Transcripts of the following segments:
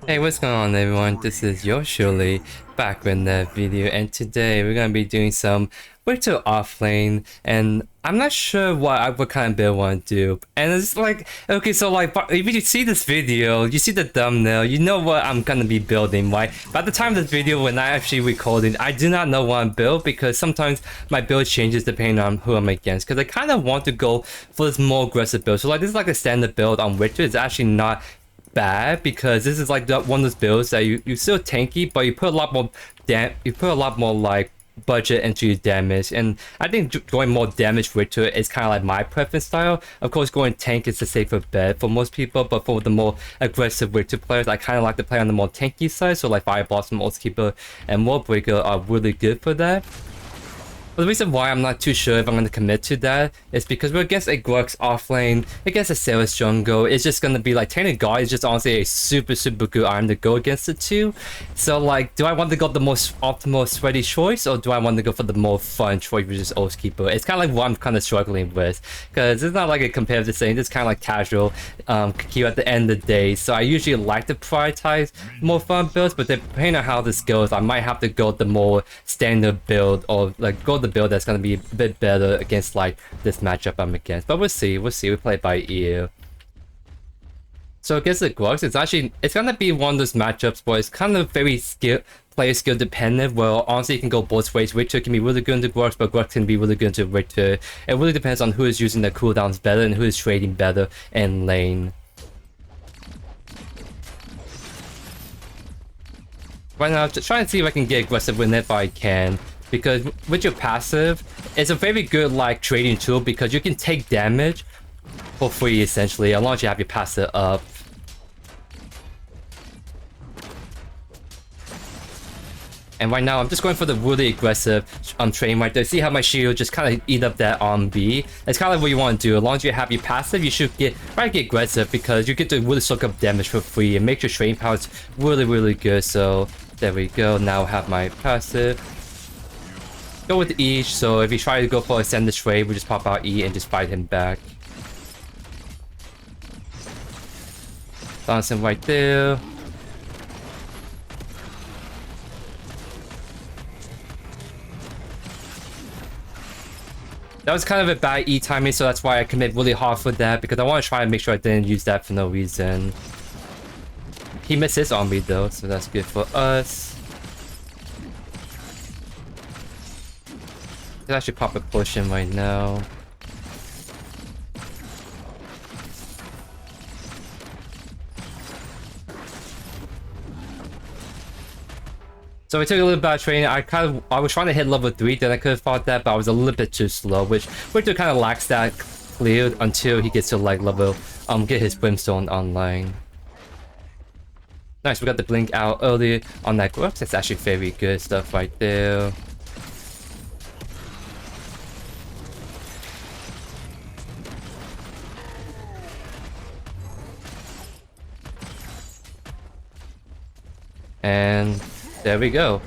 Hey, what's going on everyone? This is YoeYoursTruly back with that video, and today we're gonna be doing some RIKTOR offlane, and I'm not sure what kind of build I want to do. And it's like, okay, so like if you see this video, you see the thumbnail, you know what I'm gonna be building, right? By the time of this video, when I actually record it, I do not know what I'm build because sometimes my build changes depending on who I'm against. Because I kind of want to go for this more aggressive build. So like this is like a standard build on RIKTOR. It's actually not bad because this is like one of those builds that you still tanky, but you put a lot more like budget into your damage. And I think going more damage with it is kind of like my preference style. Of course, going tank is the safer bet for most people, but for the more aggressive RIKTOR players, I kind of like to play on the more tanky side. So like Fire Blossom, Oathkeeper, and Warbreaker are really good for that. But the reason why I'm not too sure if I'm going to commit to that is because we're against a Grux offlane, against a Sailor's jungle. It's just going to be like Tainted God is just honestly a super good item to go against the two. So like, do I want to go the most optimal sweaty choice, or do I want to go for the more fun choice, which is Oathkeeper? It's kind of like what I'm kind of struggling with, because it's not like a competitive thing. It's kind of like casual queue at the end of the day. So I usually like to prioritize more fun builds, but depending on how this goes, I might have to go the more standard build, or like go the build that's going to be a bit better against like this matchup I'm against. But we'll see, we play it by ear. So against the Grux, it's going to be one of those matchups where it's kind of very player skill dependent, where honestly you can go both ways. RIKTOR can be really good into Grux, but Grux can be really good into RIKTOR. It really depends on who is using the cooldowns better and who is trading better in lane. Right now, I'm just trying to see if I can get aggressive with it if I can. Because with your passive, it's a very good like trading tool because you can take damage for free essentially, as long as you have your passive up. And right now, I'm just going for the really aggressive trading right there. See how my shield just kind of eat up that B? It's kind of like what you want to do. As long as you have your passive, you should try to get aggressive because you get to really soak up damage for free and make your trading powers really good. So there we go. Now I have my passive. Go with E, so if you try to go for a extended trade, we just pop out E and just fight him back. Bounce him right there. That was kind of a bad E timing, so that's why I commit really hard for that, because I want to try and make sure I didn't use that for no reason. He missed his on me though, so that's good for us. I should pop a potion right now. So I took a little bit of training. I was trying to hit level 3, then I could have fought that, but I was a little bit too slow, which RIKTOR kind of lacks that cleared until he gets to like level get his brimstone online. Nice, we got the blink out early on that Grux. That's actually very good stuff right there. And there we go.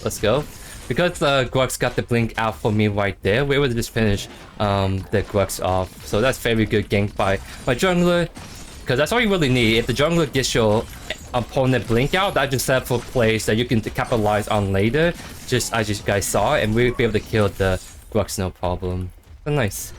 Let's go. Because Grux got the blink out for me right there, we were able to just finish the Grux off. So that's very good gank by my jungler. Because that's all you really need. If the jungler gets your opponent blink out, that just set up for plays that you can capitalize on later. Just as you guys saw, and we'll be able to kill the Grux no problem. So nice.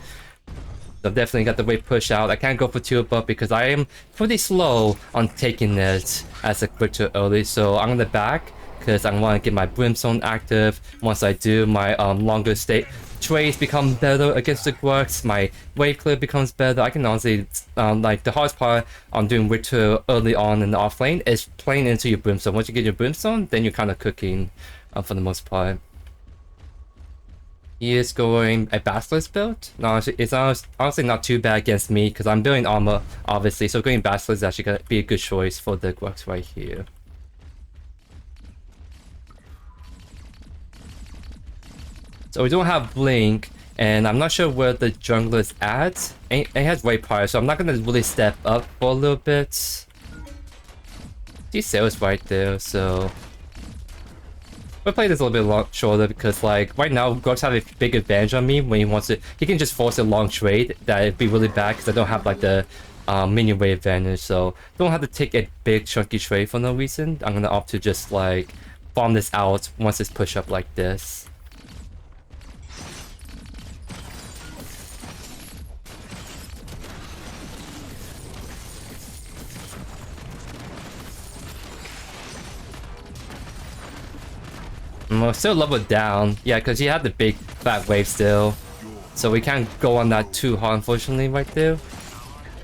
So I've definitely got the wave push out. I can't go for 2 buff because I am pretty slow on taking it as a RIKTOR early. So I'm gonna back because I want to get my brimstone active. Once I do, my longer state trades become better against the Grux. My wave clear becomes better. I can honestly like the hardest part on doing RIKTOR early on in the offlane is playing into your brimstone. Once you get your brimstone, then you're kind of cooking for the most part. He is going a Basilisk build. No, it's honestly not too bad against me because I'm building armor, obviously. So going Basilisk is actually going to be a good choice for the Grux right here. So we don't have Blink, and I'm not sure where the jungler is at. It has Wave Power, so I'm not going to really step up for a little bit. These sails right there, so we'll play this a little bit shorter because, like, right now, Grux have a big advantage on me when he wants to. He can just force a long trade. That'd be really bad because I don't have, like, the minion wave advantage, so don't have to take a big chunky trade for no reason. I'm gonna opt to just like farm this out once it's pushed up like this. We're still leveled down. Yeah, because he had the big fat wave still. So we can't go on that too hard, unfortunately, right there.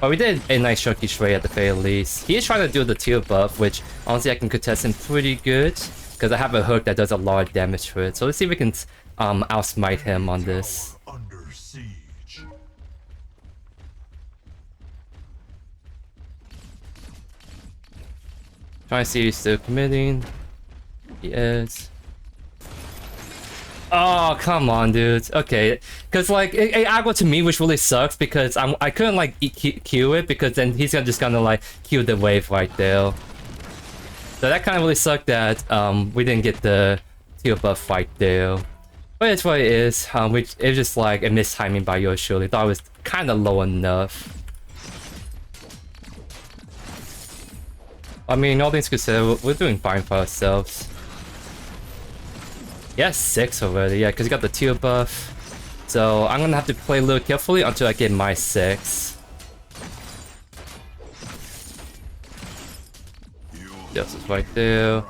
But we did a nice chunky trade at the very least. He is trying to do the teal buff, which honestly I can contest him pretty good. Because I have a hook that does a lot of damage to it. So let's see if we can outsmite him on this. Trying to see if he's still committing. He is. Oh, come on, dude. Okay, because like a aggro to me, which really sucks because I couldn't like Q it because then he's just gonna like Q the wave right there. So that kind of really sucked that we didn't get the teal buff right there. But it's what it is. Which it's just like a mistiming by JoeYoursTruly. Thought it was kind of low enough. I mean, all things considered, we're doing fine for ourselves. Yeah, 6 already, yeah, because he got the teal buff. So I'm gonna have to play a little carefully until I get my 6. Yes, it's right there.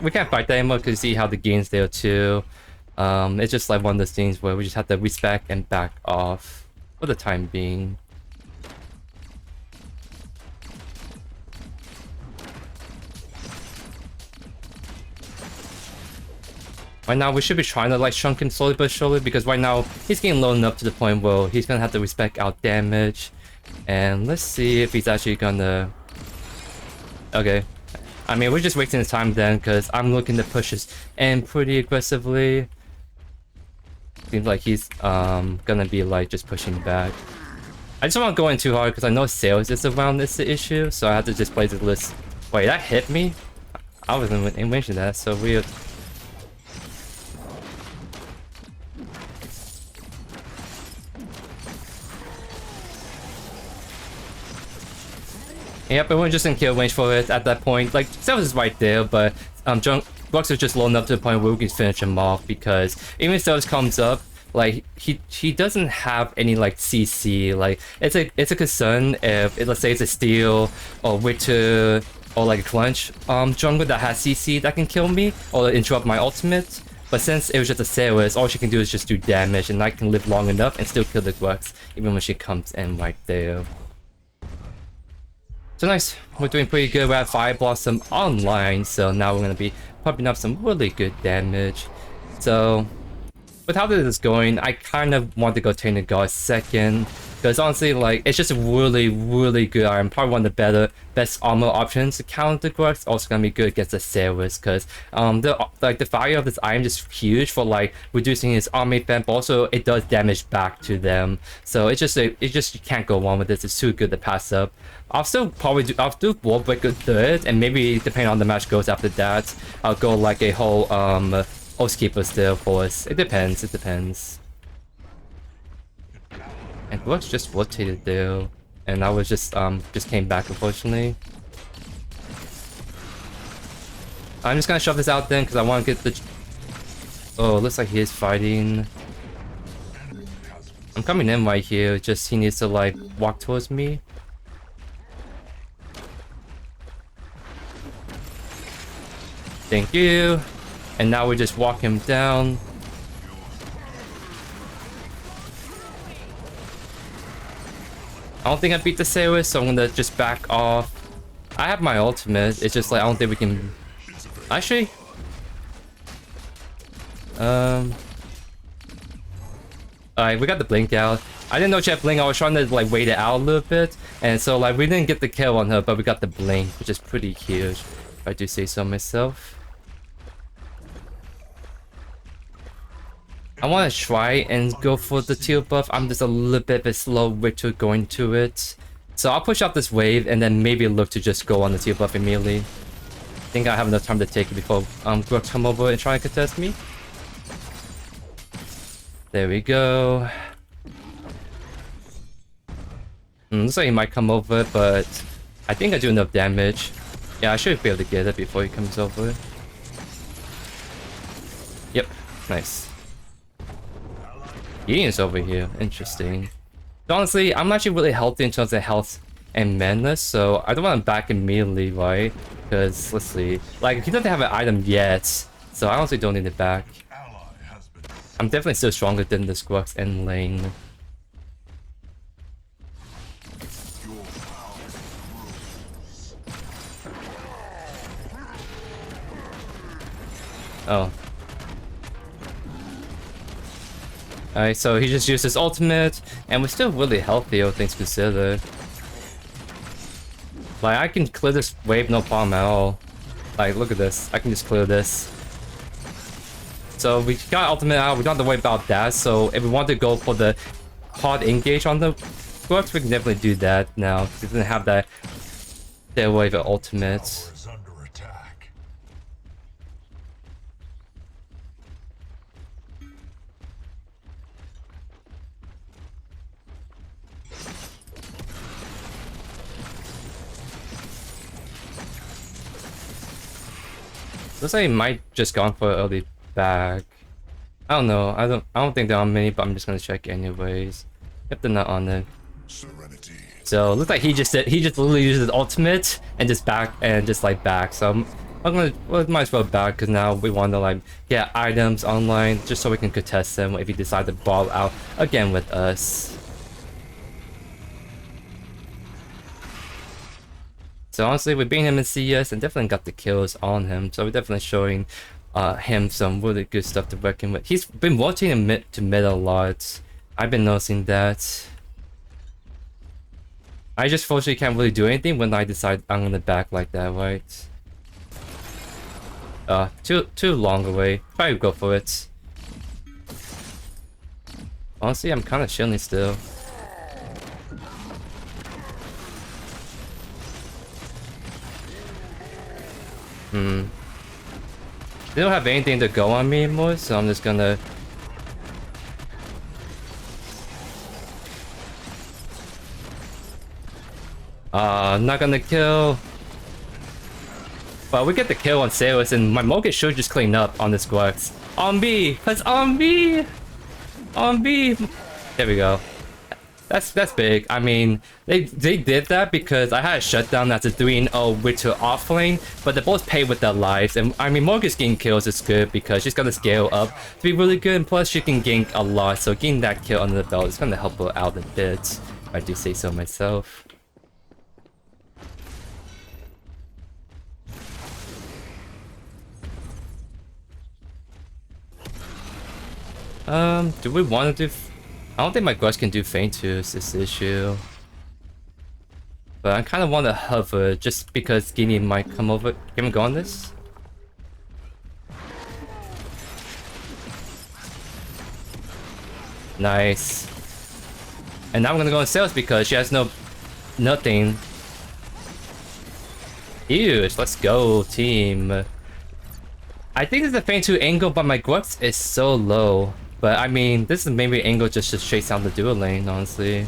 We can't fight that anymore because you see how the game's there too. It's just like one of those things where we just have to respec and back off for the time being. Right now, we should be trying to like chunk him slowly but surely because right now he's getting low enough to the point where he's gonna have to respec out damage. And let's see if he's actually gonna... Okay. I mean, we're just wasting his time then because I'm looking to push his end pretty aggressively. Seems like he's gonna be like just pushing back. I just don't want to go in too hard because I know sales is around this issue, so I have to just play the list. Wait, that hit me? I wasn't even mentioning that, so weird. Yep, everyone just in kill range for it at that point. Like, Sales is right there, but Brooks is just low enough to the point where we can finish him off because even if Sales comes up, like he doesn't have any like CC. Like it's a concern if let's say it's a Steel or Witcher or like a Crunch jungle that has CC that can kill me or interrupt my ultimate. But since it was just a Sailors, all she can do is just do damage and I can live long enough and still kill the Brooks even when she comes in right there. So nice, we're doing pretty good. We're at Fire Blossom online, so now we're gonna be pumping up some really good damage. So with how this is going, I kind of want to go Tainted God second. Because honestly, like, it's just a really good item. Probably one of the best armor options to counter the Crest. Also gonna be good against the Sailors. Because the value of this item is huge for like reducing his army defense, but also it does damage back to them. So it's just you can't go wrong with this. It's too good to pass up. I'll still do Wall Breaker third, and maybe depending on the match goes after that, I'll go like a whole Oathkeeper still for us. It depends. And Brooks just rotated there, and I was just came back unfortunately. I'm just gonna shove this out then because I want to get the... Oh, looks like he is fighting. I'm coming in right here, just he needs to like walk towards me. Thank you. And now we just walk him down. I don't think I beat the Sailors, so I'm gonna just back off. I have my ultimate, it's just like I don't think we can... Actually... Alright, we got the blink out. I didn't know she had blink, I was trying to like wait it out a little bit. And so like we didn't get the kill on her, but we got the blink, which is pretty huge, if I do say so myself. I want to try and go for the teal buff. I'm just a little bit slow with going to it. So I'll push out this wave and then maybe look to just go on the teal buff immediately. I think I have enough time to take it before Brooks come over and try and contest me. There we go. Looks like he might come over, but I think I do enough damage. Yeah, I should be able to get it before he comes over. Yep, nice. Ian's over here, interesting. So honestly, I'm actually really healthy in terms of health and menace, so I don't want to back immediately, right? Because, let's see, like, he doesn't have an item yet, so I honestly don't need it back. I'm definitely still stronger than the Squawks and lane. Oh. Alright, so he just used his ultimate, and we're still really healthy, all things considered. Like, I can clear this wave no problem at all. Like, look at this. I can just clear this. So we got ultimate out, we don't have to worry about that, so if we want to go for the hard engage on the Squawks, we can definitely do that now. We didn't have that their wave of ultimate. Looks like he might just gone for an early bag. I don't know. I don't think they're on mini, but I'm just gonna check anyways. Yep, they're not on it. Serenity. So looks like he just literally used his ultimate and just back and just like back. So I'm gonna might as well back because now we want to like get items online just so we can contest them if he decides to ball out again with us. So honestly, we beat him in CS and definitely got the kills on him. So we're definitely showing him some really good stuff to work with. He's been rotating mid to mid a lot. I've been noticing that. I just fortunately can't really do anything when I decide I'm gonna back like that, right? Too long away. Probably go for it. Honestly, I'm kind of chilling still. They don't have anything to go on me anymore, so I'm just gonna... not gonna kill. But we get the kill on Sailors, and my Mogus should just clean up on the Squawks. On B! That's on B! On B! There we go. That's big. I mean, they did that because I had a shutdown that's a 3-0 RIKTOR offlane, but they both pay with their lives. And I mean, Morgan's getting kills is good because she's gonna scale up to be really good, and plus she can gank a lot. So getting that kill under the belt is gonna help her out a bit, if I do say so myself. Do we want to do? I don't think my Crest can do feint too, is this issue. But I kind of want to hover just because Guinea might come over. Can we go on this? Nice. And now I'm gonna go on sales because she has nothing. Huge, let's go, team. I think it's a feint 2 angle, but my Crest is so low. But I mean, this is maybe angle just to chase down the dual lane, honestly.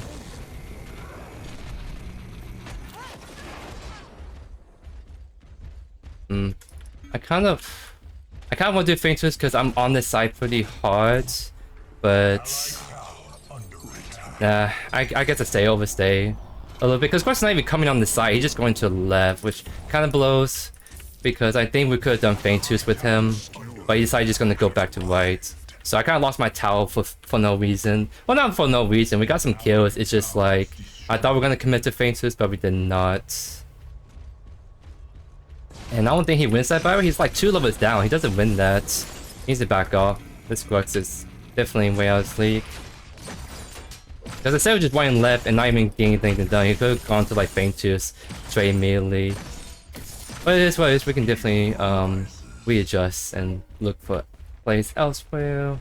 I kind of want to do feint twos because I'm on this side pretty hard, but nah, I get to overstay a little bit because Crest's not even coming on the side. He's just going to the left, which kind of blows because I think we could have done feint twos with him, but he decided just going to go back to right. So I kind of lost my tower for no reason. Well, not for no reason. We got some kills. It's just like, I thought we were going to commit to feint twos, but we did not. And I don't think he wins that battle. He's like 2 levels down. He doesn't win that. He needs to back off. This Crux is definitely way out of his league. Because instead of just running left and not even getting anything done, he could have gone to like feint twos straight immediately. But it is what it is. We can definitely readjust and look for plays elsewhere.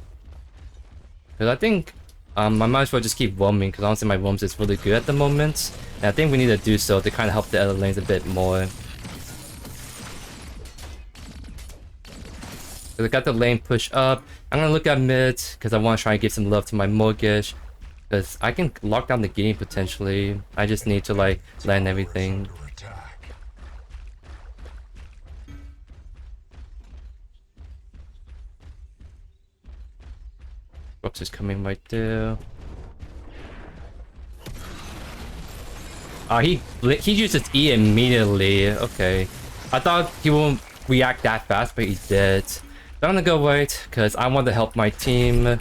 Because I think I might as well just keep roaming because honestly my roams is really good at the moment. And I think we need to do so to kind of help the other lanes a bit more. Because I got the lane push up. I'm going to look at mid because I want to try and give some love to my Mortgage. Because I can lock down the game potentially. I just need to like land everything. Brooks is coming right there. He uses E immediately. Okay. I thought he won't react that fast, but he did. I'm gonna go right, because I want to help my team.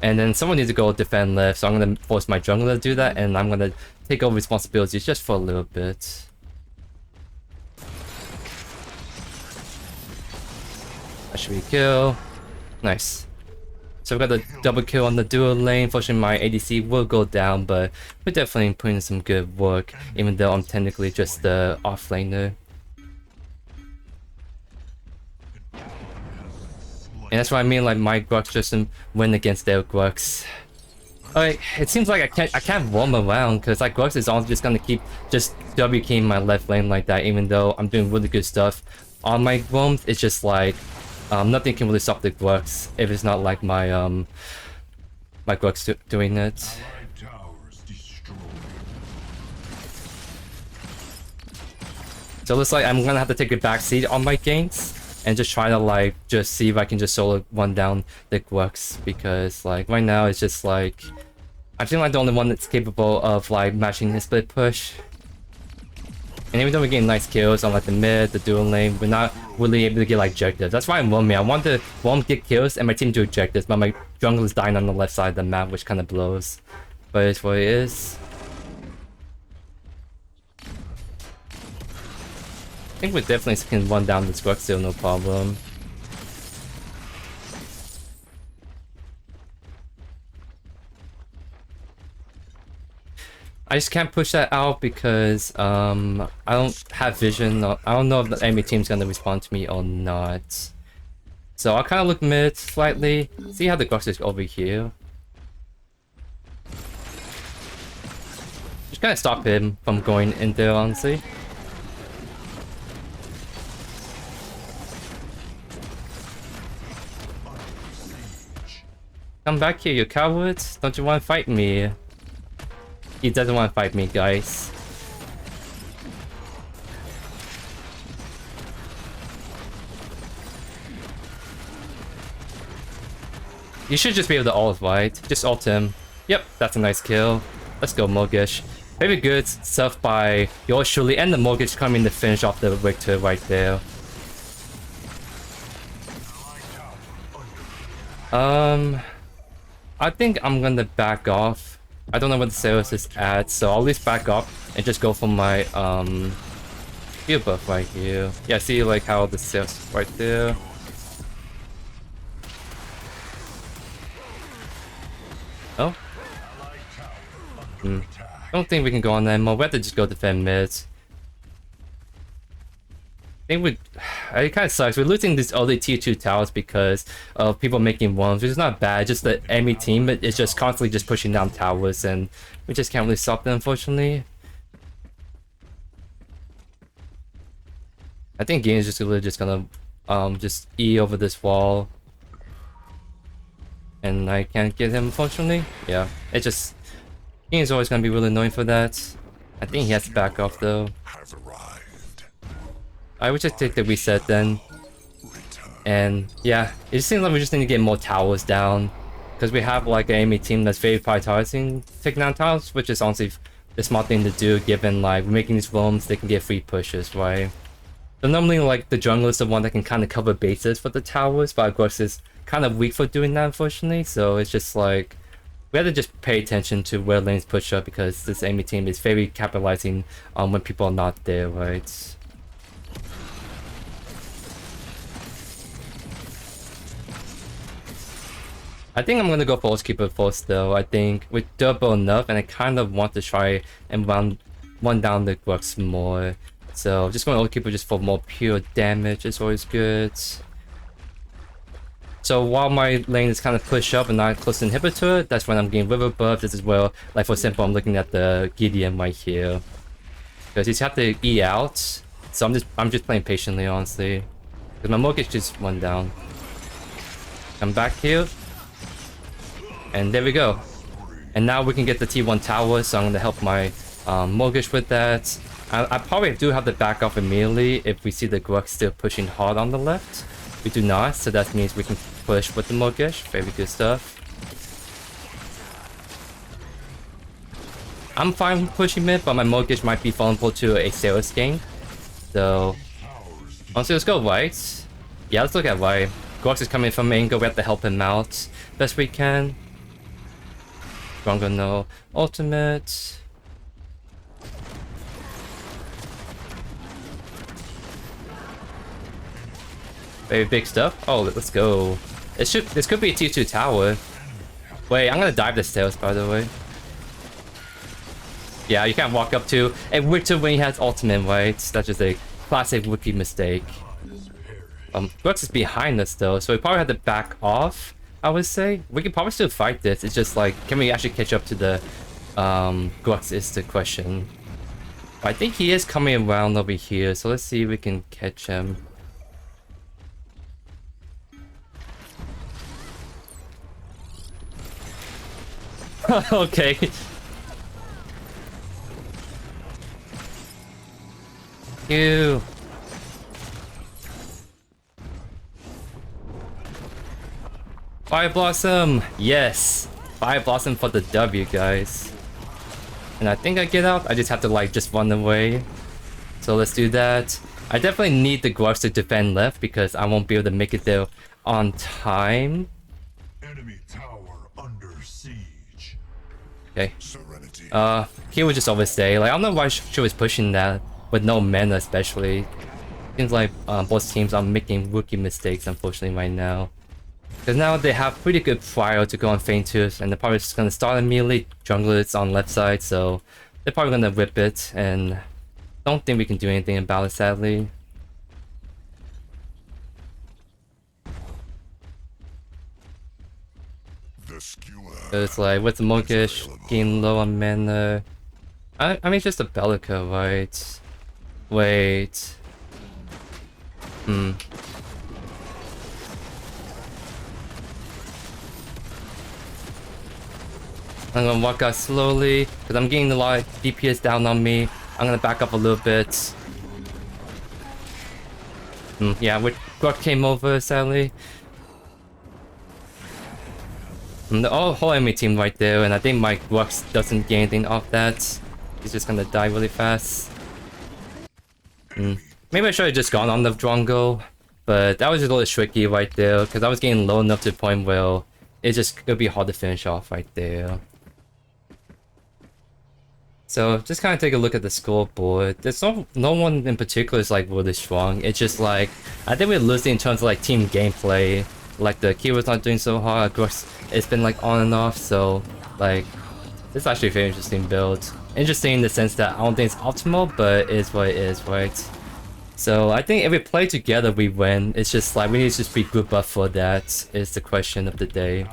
And then someone needs to go defend left, so I'm gonna force my jungler to do that, and I'm gonna take over responsibilities just for a little bit. That should be a kill. Nice. So we got a double kill on the dual lane. Fortunately, my ADC will go down, but we're definitely putting in some good work, even though I'm technically just the offlaner. And that's what I mean, like my Grux doesn't win against their Grux. Like, it seems like I can't roam around, because like Grux is always just gonna keep just WKing my left lane like that, even though I'm doing really good stuff on my roam. It's just like nothing can really stop the Grux if it's not like my my Grux doing it. So it looks like I'm gonna have to take a backseat on my ganks and just try to like just see if I can just solo one down the Grux, because like right now it's just like I feel like the only one that's capable of like matching his split push. And even though we're getting nice kills on like the mid, the dual lane, we're not really able to get like objectives. That's why I'm roaming. I want to get kills and my team do objectives, but my jungle is dying on the left side of the map, which kind of blows. But it's what it is. I think we definitely can run down this Grux still, no problem. I just can't push that out because I don't have vision. I don't know if the enemy team's gonna respond to me or not. So I'll kind of look mid slightly, see how the Grux is over here. Just kind of stop him from going in there, honestly. Come back here, you cowards! Don't you want to fight me? He doesn't want to fight me, guys. You should just be able to ult, right? Just ult him. Yep, that's a nice kill. Let's go, Mortgage. Very good stuff by JoeYoursTruly and the Mortgage coming to finish off the Riktor right there. I think I'm gonna back off. I don't know what the sales is at, so I'll at least back off and just go for my heal buff right here. Yeah, see like how the sales right there. Oh. I don't think we can go on that anymore. We have to just go defend mid. I think it kind of sucks. We're losing these early tier 2 towers because of people making ones, which is not bad. Just the enemy team is just constantly just pushing down towers, and we just can't really stop them, unfortunately. I think Game is just really just gonna just E over this wall, and I can't get him, unfortunately. Yeah, it just Game is always gonna be really annoying for that. I think he has to back off though. I would just take the reset then. And yeah, it just seems like we just need to get more towers down. Because we have like an enemy team that's very prioritizing taking down towers, which is honestly the smart thing to do given like we're making these roams, they can get free pushes, right? So normally like the jungler is the one that can kind of cover bases for the towers, but of course is kind of weak for doing that, unfortunately. So it's just like we have to just pay attention to where lanes push up, because this enemy team is very capitalizing on when people are not there, right? I think I'm gonna go for Keeper first though. I think we're durable enough, and I kind of want to try and run down the Grux more. So just going Keeper just for more pure damage is always good. So while my lane is kind of pushed up and not close to inhibitor, that's when I'm getting river buff. This is where, like for example, I'm looking at the Gideon right here, because he's have to E out. So I'm just playing patiently, honestly, because my Mortgage just went down. I'm back here. And there we go. And now we can get the T1 tower, so I'm gonna help my Mortgage with that. I probably do have to back off immediately if we see the Grux still pushing hard on the left. We do not, so that means we can push with the Mortgage. Very good stuff. I'm fine with pushing mid, but my Mortgage might be vulnerable to a Sailor's game. So, honestly, let's go right. Yeah, let's look at right. Grux is coming from angle, we have to help him out best we can. Stronger no ultimate. Very big stuff. Oh, let's go. This could be a T2 tower. Wait, I'm gonna dive the stairs, by the way. Yeah, you can't walk up to a Riktor when he has ultimate, right? That's just a classic rookie mistake. Grux is behind us though, so we probably have to back off, I would say. We can probably still fight this. It's just like, can we actually catch up to the Grux is the question. I think he is coming around over here, so let's see if we can catch him. Okay. You. Fire Blossom! Yes! Fire Blossom for the W, guys. And I think I get out. I just have to like just run away. So let's do that. I definitely need the Grux to defend left because I won't be able to make it there on time. Enemy tower under siege. Okay. Serenity. He would just overstay. Like I don't know why she was pushing that with no mana, especially. Seems like both teams are making rookie mistakes, unfortunately, right now. Because now they have pretty good prio to go on Feint Tooth, and they're probably just gonna start immediately. Junglers on left side, so they're probably gonna rip it, and don't think we can do anything about it, sadly. It's like with the Mortgage getting low on mana. I mean, it's just a Bellica, right? Wait. I'm gonna walk out slowly because I'm getting a lot of DPS down on me. I'm gonna back up a little bit. Yeah, Grux came over, sadly. The whole enemy team right there, and I think my Grux doesn't get anything off that. He's just gonna die really fast. Maybe I should have just gone on the Drongo, but that was just a little tricky right there because I was getting low enough to the point where it's just gonna be hard to finish off right there. So just kind of take a look at the scoreboard. There's no one in particular is like really strong. It's just like I think we're losing in terms of like team gameplay. Like the Kira's not doing so hard. Grux, it's been like on and off. So like it's actually a very interesting build. Interesting in the sense that I don't think it's optimal, but it is what it is, right? So I think if we play together, we win. It's just like we need to just be good buff for that. Is the question of the day.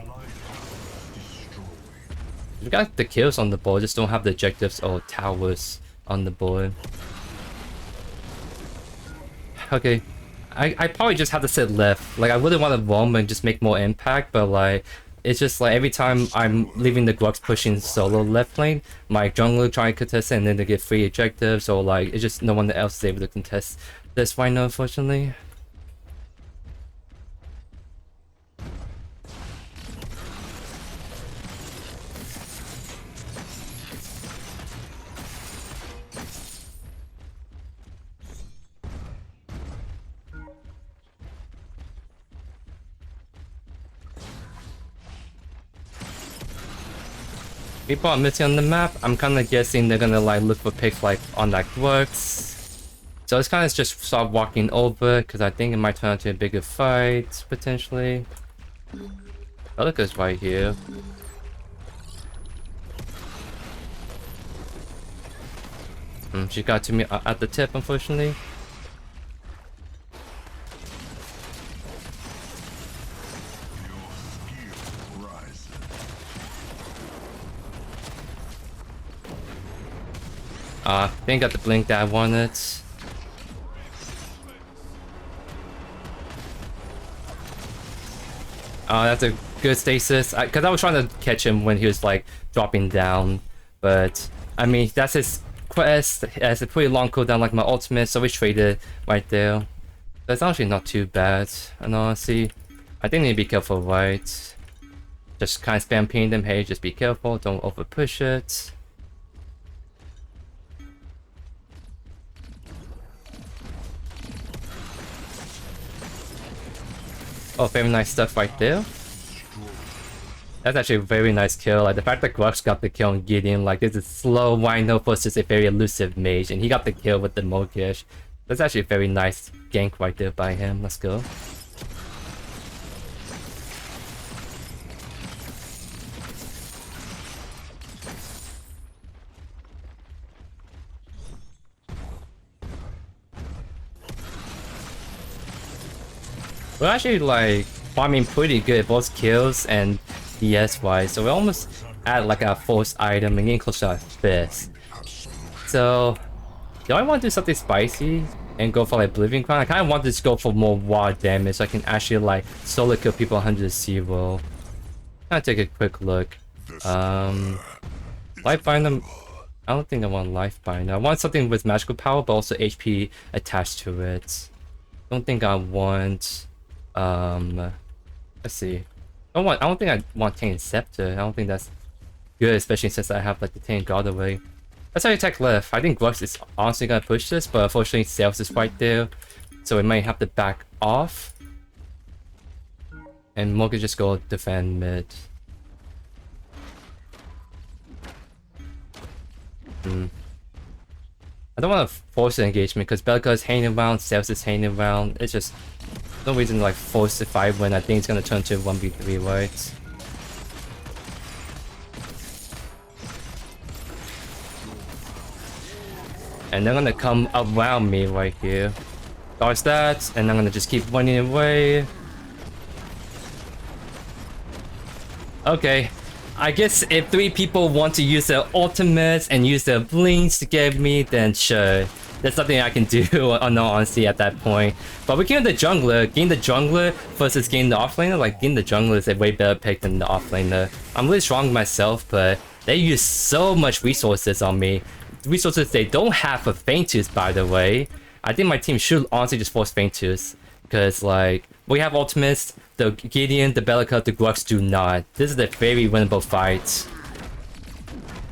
We got the kills on the board, just don't have the objectives or towers on the board. Okay, I probably just have to sit left. Like I really want to roam and just make more impact, but like it's just like every time I'm leaving the Grux pushing solo left lane, my jungler trying to contest it and then they get free objectives, or like it's just no one else is able to contest this right now, unfortunately. People are missing on the map. I'm kind of guessing they're gonna like look for picks like on that Grux. So it's kind of just start walking over because I think it might turn into a bigger fight potentially. Bellica's right here. She got to me at the tip, unfortunately. Didn't got the blink that I wanted. That's a good stasis. Because I was trying to catch him when he was like dropping down. But I mean, that's his quest. It has a pretty long cooldown like my ultimate, so we traded right there. That's actually not too bad. And honestly, I think we need to be careful, right? Just kind of spam ping them. Hey, just be careful. Don't over push it. Oh, very nice stuff right there. That's actually a very nice kill. Like the fact that Grux got the kill on Gideon, like this is slow Rhino versus a very elusive mage, and he got the kill with the Mogish. That's actually a very nice gank right there by him. Let's go. We're actually like farming pretty good both kills and DS wise, so we're almost at like our fourth item and getting close to our fifth. So do I want to do something spicy and go for like Oblivion Crown? I kind of want to just go for more raw damage so I can actually like solo kill people 100-0. I'll take a quick look. Life Binder. I don't think I want Life Binder. I want something with magical power but also HP attached to it. Don't think I want let's see. I don't think I want Tainted Scepter. I don't think that's good, especially since I have like the Tainted God away. That's how you attack left. I think Grux is honestly gonna push this, but unfortunately Sales is right there. So we might have to back off. And Mo could just go defend mid. I don't want to force the engagement because Belka is hanging around, Sales is hanging around. It's just no reason to like force the fight when I think it's gonna turn to 1v3, right? And they're gonna come around me right here. Dodge that, and I'm gonna just keep running away. Okay. I guess if 3 people want to use their ultimates and use their blinks to get me, then sure. There's nothing I can do, on no honesty, at that point. But we can get the jungler. Getting the jungler versus getting the offlaner, like getting the jungler is a way better pick than the offlaner. I'm really strong myself, but they use so much resources on me. Resources they don't have for Faintus, by the way. I think my team should honestly just force Faintus. Because, like, we have ultimates, the Gideon, the Bellica, the Grux do not. This is a very winnable fight.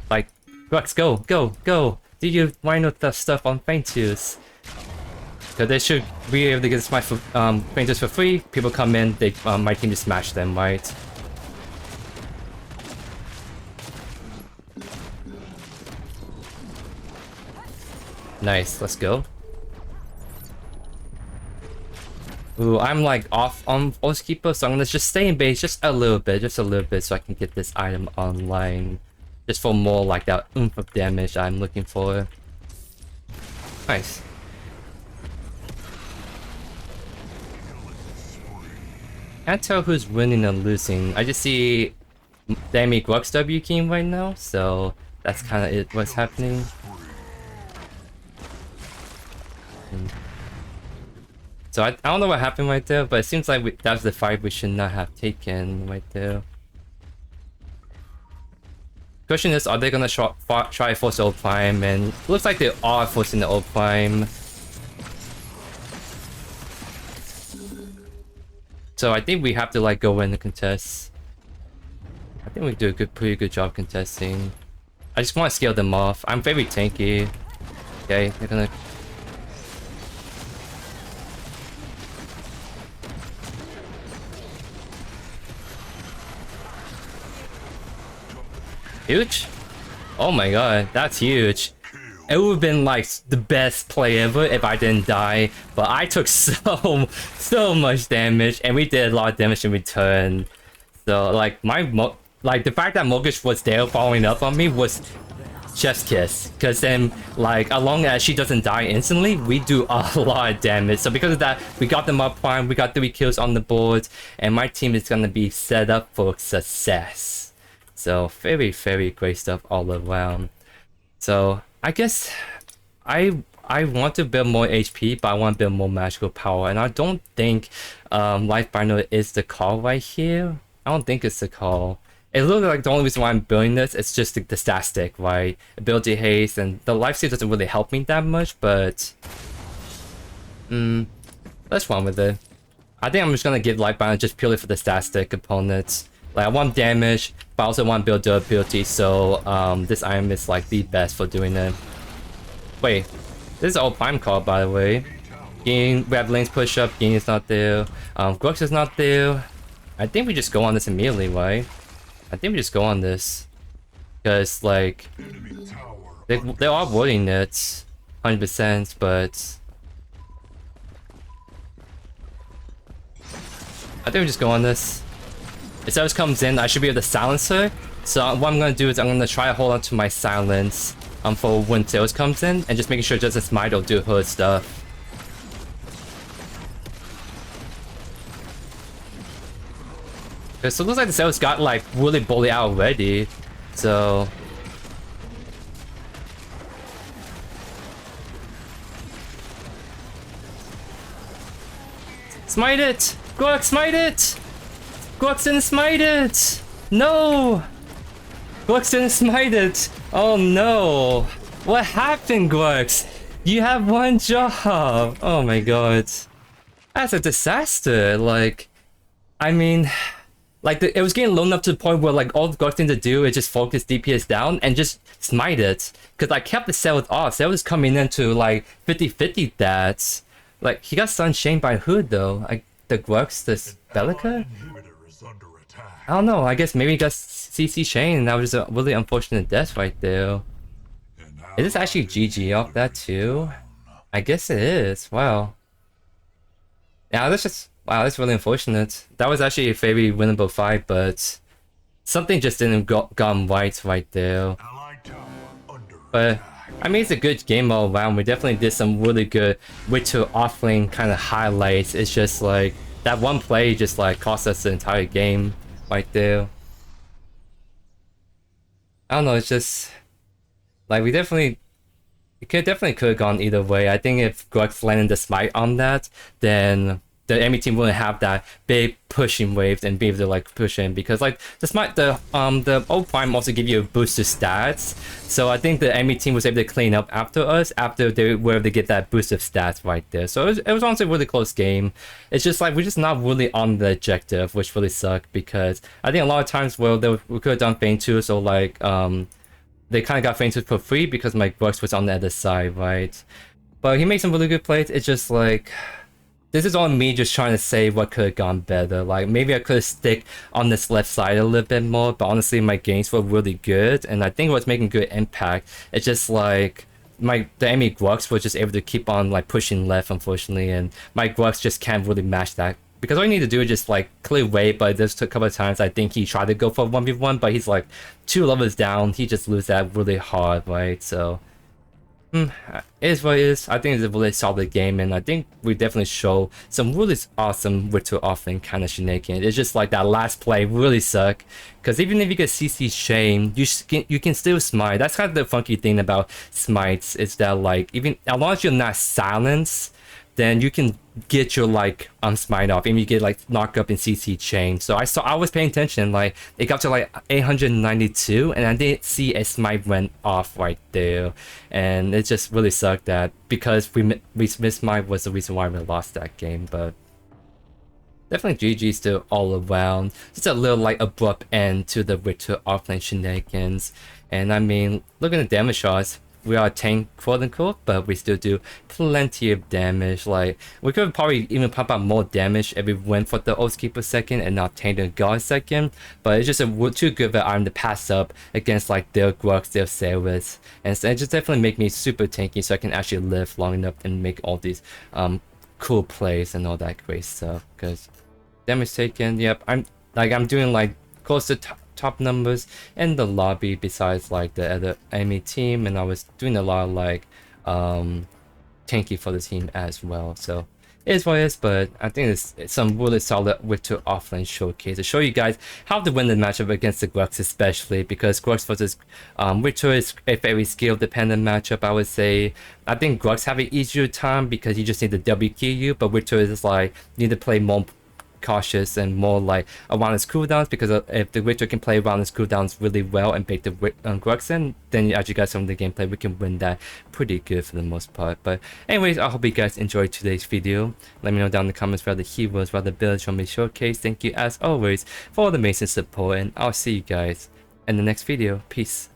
Like, Grux, go, go, go! Do you Rhino stuff on Faintus? Because they should be able to get my Faintus for free. People come in, they my team just smash them, right? Nice, let's go. Ooh, I'm like off on Oathkeeper, so I'm gonna just stay in base just a little bit so I can get this item online. Just for more like that oomph of damage I'm looking for. Nice. Can't tell who's winning and losing. I just see Dami Grux W King right now, so that's kind of it. What's happening? So I don't know what happened right there, but it seems like that was the fight we should not have taken right there. Question is, are they gonna try force the old prime? And it looks like they are forcing the old prime. So I think we have to like go in and contest. I think we do a pretty good job contesting. I just want to scale them off. I'm very tanky. Okay, they're gonna. Huge? Oh my god, that's huge. It would have been like the best play ever if I didn't die, but I took so much damage and we did a lot of damage in return. So like the fact that Mogish was there following up on me was chef's kiss, because then like as long as she doesn't die instantly, we do a lot of damage. So because of that, we got them up prime, we got 3 kills on the board, and my team is gonna be set up for success. So very, very great stuff all around. So I guess I want to build more HP, but I want to build more magical power, and I don't think Life Binder is the call right here. I don't think it's a call. It looks like the only reason why I'm building this is just the stat stick, right? Ability haste, and the lifesteal doesn't really help me that much, but... let's run with it. I think I'm just gonna give life balance just purely for the stat stick components. Like, I want damage, but I also want build durability, so this item is like the best for doing it. Wait, this is all prime call, by the way. Gain, we have lanes push up, Gain is not there, Grux is not there. I think we just go on this immediately, right? I think we just go on this. Because, like, they are avoiding it 100%, but... I think we just go on this. If Zeus comes in, I should be able to silence her. So what I'm going to do is I'm going to try to hold on to my silence for when Zeus comes in, and just making sure just a smite will do her stuff. Okay, so it looks like the Zeus got like really bullied out already. So smite it! Grux, smite it! Grux didn't smite it! No! Grux didn't smite it! Oh no! What happened, Grux? You have one job! Oh my god. That's a disaster, like... I mean... Like, it was getting low enough to the point where, like, all the Grux thing to do is just focus DPS down and just smite it. Because I kept the Cell off. Cell was coming into, like, 50-50 that. Like, he got sunshamed by Hood, though. Like, the Grux, the Bellica? I don't know. I guess maybe he got CC Shane, and that was a really unfortunate death right there. Is this actually GG off that, too? I guess it is. Wow. Yeah, that's just... Wow, that's really unfortunate. That was actually a very winnable fight, but something just didn't go right there. But I mean, it's a good game all around. We definitely did some really good RIKTOR offlane kind of highlights. It's just like that one play just like cost us the entire game right there. I don't know. It's just like we definitely. It could have gone either way. I think if Grux landed the smite on that, then the enemy team wouldn't have that big pushing wave and be able to like push in, because like the old prime also give you a boost to stats, so I think the enemy team was able to clean up after us after they were able to get that boost of stats right there. So it was honestly a really close game. It's just like we're just not really on the objective, which really sucked, because I think a lot of times we could have done Feint 2, so like they kind of got Feint 2 for free because my Grux was on the other side, right? But he made some really good plays. It's just like, this is all me just trying to say what could have gone better. Like, maybe I could have stick on this left side a little bit more, but honestly, my gains were really good, and I think it was making good impact. It's just like, the enemy Grux was just able to keep on like pushing left, unfortunately, and my Grux just can't really match that. Because all you need to do is just like clear way, but this took a couple of times. I think he tried to go for 1v1, but he's like 2 levels down. He just loses that really hard, right? So it is what it is. I think it's a really solid game, and I think we definitely show some really awesome RIKTOR offlane kind of shenanigans. It's just like that last play really sucked, because even if you get CC Shane, you can still smite. That's kind of the funky thing about smites, is that like, even as long as you're not silenced, then you can get your like smite off, and you get like knocked up in CC chain. So I was paying attention, like it got to like 892, and I didn't see a smite went off right there, and it just really sucked that, because we missed smite was the reason why we lost that game. But definitely GG still all around. Just a little like abrupt end to the RIKTOR offlane shenanigans. And I mean, look at the damage shots. We are a tank, quote unquote, but we still do plenty of damage. Like, we could probably even pump out more damage if we went for the Oathkeeper second and not Tainted God second, but it's just too good of an item to pass up against like their Grux, their Sailors, and so it just definitely make me super tanky, so I can actually live long enough and make all these cool plays and all that great stuff. Because damage taken, yep, I'm doing like close to top numbers in the lobby besides like the other enemy team, and I was doing a lot of like tanky for the team as well. So it is what it is, but I think it's some really solid RIKTOR offlane showcase to show you guys how to win the matchup against the Grux, especially because Grux versus RIKTOR is a very skill dependent matchup, I would say. I think Grux have an easier time because you just need to WQ you, but RIKTOR is like, you need to play more cautious and more like around his cooldowns, because if the Witcher can play around his cooldowns really well and bait the Grugs in, then as you guys saw in the gameplay, we can win that pretty good for the most part. But anyways, I hope you guys enjoyed today's video. Let me know down in the comments what the heroes, what the builds from me showcase. Thank you as always for all the amazing support, and I'll see you guys in the next video. Peace.